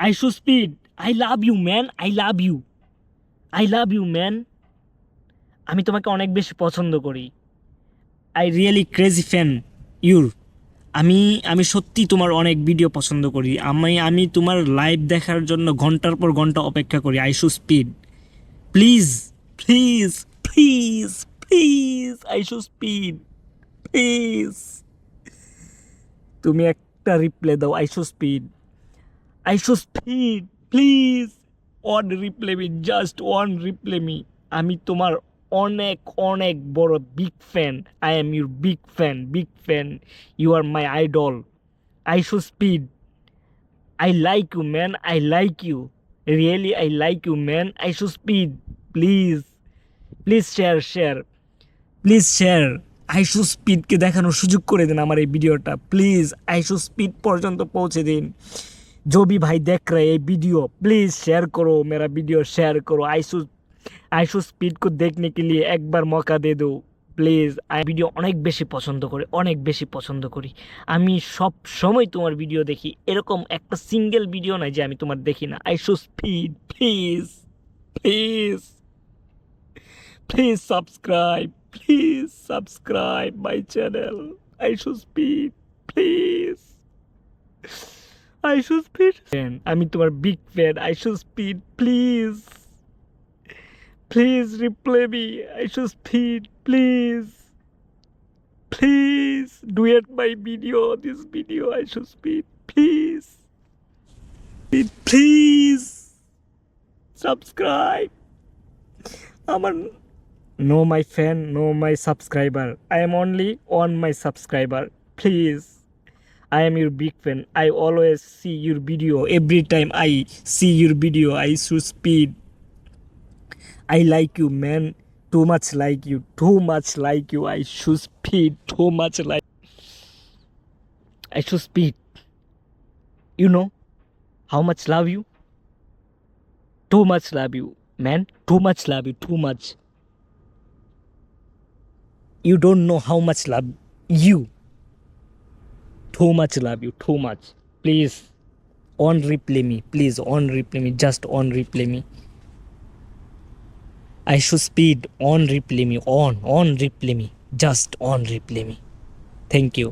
আইশু speed, I love you man, I love you, I love you man. আমি তোমাকে অনেক বেশি পছন্দ করি। I really crazy fan your. আমি আমি সত্যি তোমার অনেক ভিডিও পছন্দ করি। আমি তোমার লাইভ দেখার জন্য ঘন্টার পর ঘন্টা অপেক্ষা করি। IShowSpeed, please, please, please, please, IShowSpeed, please. তুমি একটা রিপ্লে দাও IShowSpeed, IShowSpeed, please. One reply me, just one reply me. আমি তোমার অনেক অনেক বড় big fan. I am your big fan, big fan. You are my idol. IShowSpeed, I like you, man. I like you. Really, I like you, man. I should speed. Please. Please share, share. Please share. আইশু স্পিডকে দেখানোর সুযোগ করে দিন আমার এই ভিডিওটা please. আইশু speed পর্যন্ত পৌঁছে দিন। जो भी भाई देख रहे हैं ये वीडियो, प्लीज़ शेयर करो, मेरा वीडियो शेयर करो। आइशू आइशू स्पीड को देखने के लिए एक बार मौका दे दो প্লিজ। আমি ভিডিও অনেক বেশি পছন্দ করি, অনেক বেশি পছন্দ করি। আমি সব সময় তোমার ভিডিও দেখি, এরকম একটা সিঙ্গেল ভিডিও নাই যে আমি তোমার দেখি না। IShowSpeed, please, please, please subscribe, please subscribe my channel IShowSpeed, please. IShowSpeed fan, আমি তোমার big fan. IShowSpeed, please, please reply me. IShowSpeed, please, please duet my video, this video IShowSpeed, please, please subscribe. আমার no my fan, no my subscriber, I am only on my subscriber, please. I am your big fan. I always see your video. Every time I see your video, I should speed. I like you, man. Too much like you. Too much like you. I should speed. Too much like. I should speed. You know how much love you? Too much love you, man. Too much love you. Too much. You don't know how much love you. Too much love you. Too much. Please. On replay me. Please on replay me. Just on replay me. I should speed on replay me. On replay me. Just on replay me. Thank you.